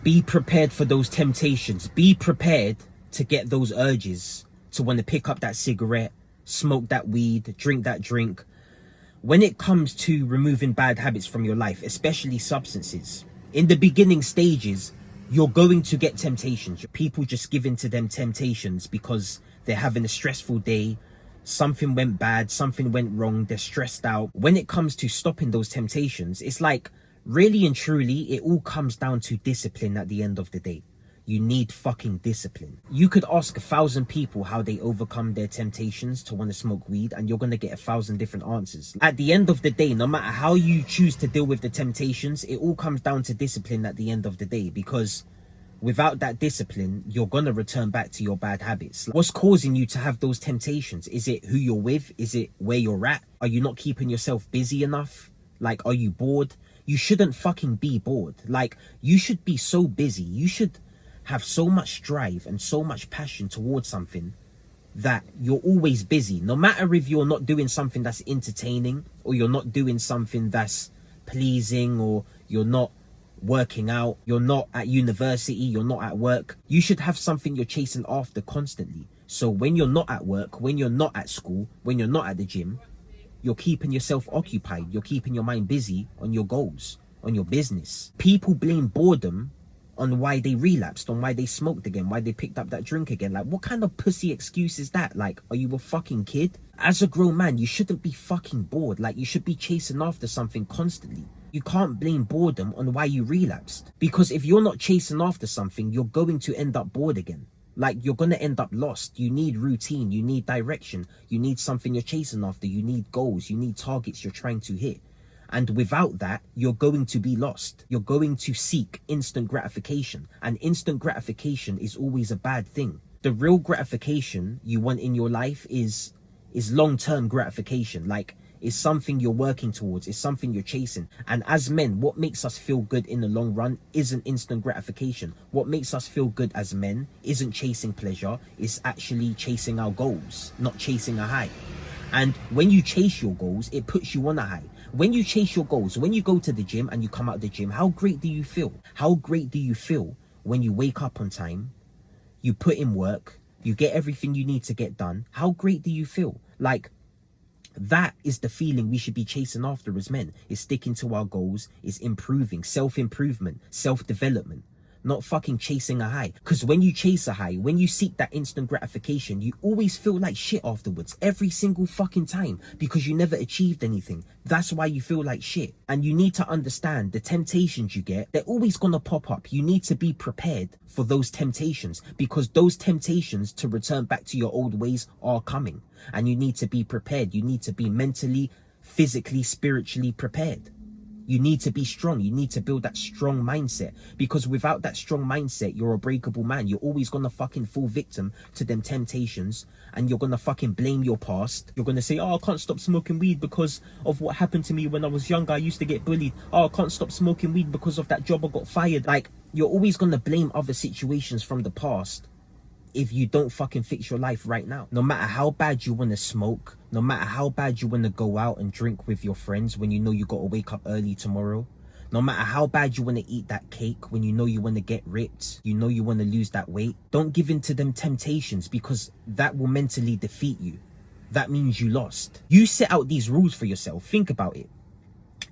Be prepared for those temptations. Be prepared to get those urges to want to pick up that cigarette, smoke that weed, drink that drink. When it comes to removing bad habits from your life, especially substances, in the beginning stages, you're going to get temptations. People just give in to them temptations because they're having a stressful day. Something went bad, something went wrong, they're stressed out. When it comes to stopping those temptations, it's like, really and truly, it all comes down to discipline at the end of the day. You need fucking discipline. You could ask 1,000 people how they overcome their temptations to want to smoke weed, and you're going to get 1,000 different answers. At the end of the day, no matter how you choose to deal with the temptations, it all comes down to discipline at the end of the day, because without that discipline, you're going to return back to your bad habits. What's causing you to have those temptations? Is it who you're with? Is it where you're at? Are you not keeping yourself busy enough? Like, are you bored? You shouldn't fucking be bored. Like, you should be so busy. You should have so much drive and so much passion towards something that you're always busy. No matter if you're not doing something that's entertaining, or you're not doing something that's pleasing, or you're not working out, you're not at university, you're not at work. You should have something you're chasing after constantly. So when you're not at work, when you're not at school, when you're not at the gym, you're keeping yourself occupied. You're keeping your mind busy on your goals, on your business. People blame boredom on why they relapsed, on why they smoked again, why they picked up that drink again. Like, what kind of pussy excuse is that? Like, are you a fucking kid? As a grown man, you shouldn't be fucking bored. Like, you should be chasing after something constantly. You can't blame boredom on why you relapsed, because if you're not chasing after something, you're going to end up bored again. Like, you're going to end up lost. You need routine, you need direction, you need something you're chasing after, you need goals, you need targets you're trying to hit. And without that, you're going to be lost. You're going to seek instant gratification. And instant gratification is always a bad thing. The real gratification you want in your life is long-term gratification. Like, it's something you're working towards. It's something you're chasing. And as men, what makes us feel good in the long run isn't instant gratification. What makes us feel good as men isn't chasing pleasure. It's actually chasing our goals, not chasing a high. And when you chase your goals, it puts you on a high. When you chase your goals, when you go to the gym and you come out of the gym, how great do you feel? How great do you feel when you wake up on time, you put in work, you get everything you need to get done? How great do you feel? Like, that is the feeling we should be chasing after as men. Is sticking to our goals, is improving, self-improvement, self-development. Not fucking chasing a high. Because when you chase a high, when you seek that instant gratification, you always feel like shit afterwards. Every single fucking time. Because you never achieved anything. That's why you feel like shit. And you need to understand the temptations you get, they're always gonna pop up. You need to be prepared for those temptations. Because those temptations to return back to your old ways are coming. And you need to be prepared. You need to be mentally, physically, spiritually prepared. You need to be strong. You need to build that strong mindset, because without that strong mindset, you're a breakable man. You're always going to fucking fall victim to them temptations, and you're going to fucking blame your past. You're going to say, oh, I can't stop smoking weed because of what happened to me when I was younger. I used to get bullied. Oh, I can't stop smoking weed because of that job I got fired. Like, you're always going to blame other situations from the past if you don't fucking fix your life right now. No matter how bad you want to smoke, no matter how bad you want to go out and drink with your friends when you know you got to wake up early tomorrow, no matter how bad you want to eat that cake when you know you want to get ripped, you know you want to lose that weight, don't give in to them temptations, because that will mentally defeat you. That means you lost. You set out these rules for yourself. Think about it.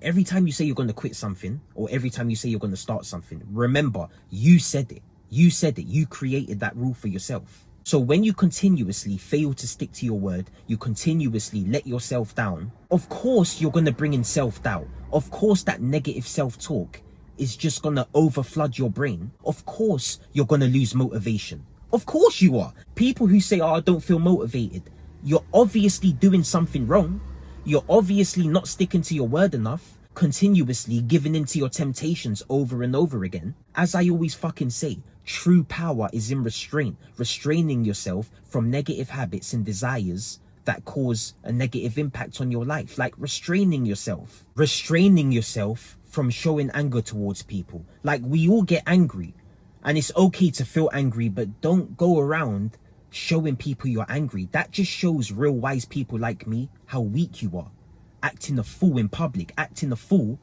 Every time you say you're going to quit something, or every time you say you're going to start something, remember, you said it. You said it. You created that rule for yourself. So when you continuously fail to stick to your word, you continuously let yourself down, of course you're going to bring in self-doubt. Of course that negative self-talk is just going to overflood your brain. Of course you're going to lose motivation. Of course you are. People who say, oh, I don't feel motivated, you're obviously doing something wrong. You're obviously not sticking to your word enough, continuously giving in to your temptations over and over again. As I always fucking say, true power is in restraint, restraining yourself from negative habits and desires that cause a negative impact on your life. Like restraining yourself from showing anger towards people. Like, we all get angry, and it's okay to feel angry, but don't go around showing people you're angry. That just shows real wise people like me how weak you are. Acting a fool in public, acting a fool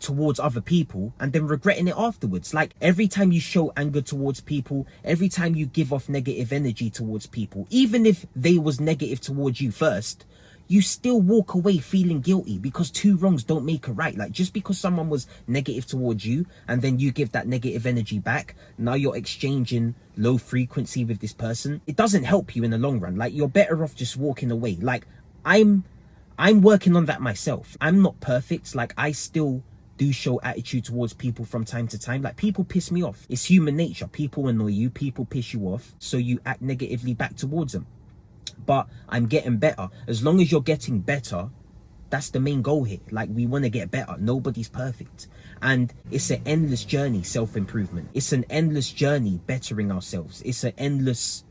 towards other people and then regretting it afterwards. Like every time you show anger towards people, every time you give off negative energy towards people, even if they was negative towards you first, you still walk away feeling guilty because two wrongs don't make a right. Like just because someone was negative towards you and then you give that negative energy back, now you're exchanging low frequency with this person. It doesn't help you in the long run. Like you're better off just walking away. Like I'm working on that myself. I'm not perfect. Like I still do show attitude towards people from time to time. Like people piss me off. It's human nature. People annoy you, people piss you off, so you act negatively back towards them. But I'm getting better. As long as you're getting better, that's the main goal here. Like we want to get better. Nobody's perfect. And it's an endless journey, self-improvement. It's an endless journey bettering ourselves. It's an endless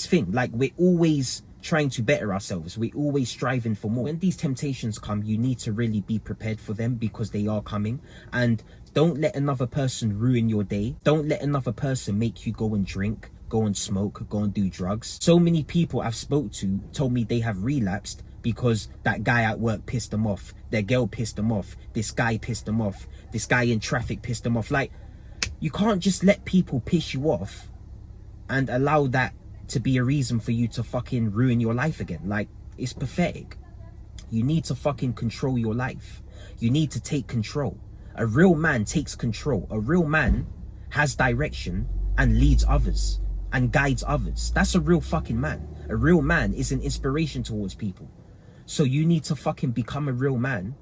thing. Like we're always trying to better ourselves. We're always striving for more. When these temptations come, you need to really be prepared for them because they are coming. And don't let another person ruin your day. Don't let another person make you go and drink, go and smoke, go and do drugs. So many people I've spoke to told me they have relapsed because that guy at work pissed them off. Their girl pissed them off. This guy pissed them off. This guy in traffic pissed them off. Like, you can't just let people piss you off and allow that to be a reason for you to fucking ruin your life again. Like, it's pathetic. You need to fucking control your life. You need to take control. A real man takes control. A real man has direction and leads others and guides others. That's a real fucking man. A real man is an inspiration towards people. So you need to fucking become a real man.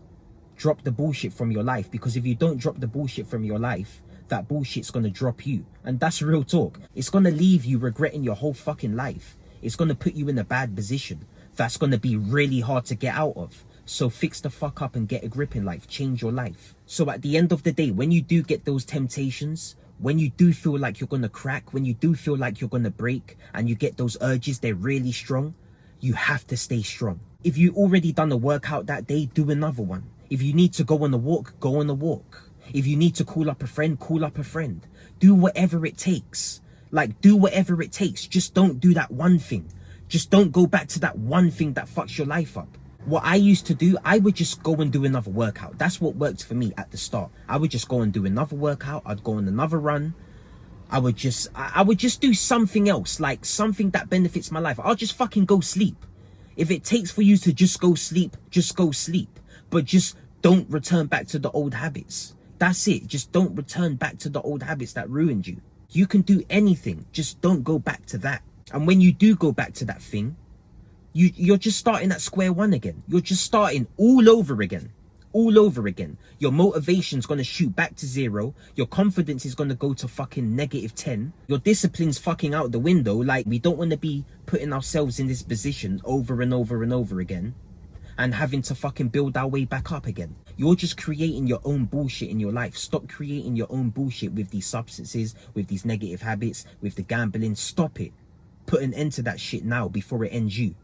Drop the bullshit from your life, because if you don't drop the bullshit from your life, that bullshit's gonna drop you. And that's real talk. It's gonna leave you regretting your whole fucking life. It's gonna put you in a bad position that's gonna be really hard to get out of. So fix the fuck up and get a grip in life. Change your life. So at the end of the day, when you do get those temptations, when you do feel like you're gonna crack, when you do feel like you're gonna break, and you get those urges, they're really strong, you have to stay strong. If you already done a workout that day, do another one. If you need to go on a walk, go on a walk. If you need to call up a friend, call up a friend. Do whatever it takes. Like, do whatever it takes. Just don't do that one thing. Just don't go back to that one thing that fucks your life up. What I used to do, I would just go and do another workout. That's what worked for me at the start. I would just go and do another workout. I'd go on another run. I would just do something else, like something that benefits my life. I'll just fucking go sleep. If it takes for you to just go sleep, just go sleep. But just don't return back to the old habits. That's it. Just don't return back to the old habits that ruined you. You can do anything. Just don't go back to that. And when you do go back to that thing, you're just starting at square one again. You're just starting all over again. All over again. Your motivation's gonna shoot back to zero. Your confidence is gonna go to fucking -10. Your discipline's fucking out the window. Like, we don't want to be putting ourselves in this position over and over and over again and having to fucking build our way back up again. You're just creating your own bullshit in your life. Stop creating your own bullshit with these substances, with these negative habits, with the gambling. Stop it. Put an end to that shit now before it ends you.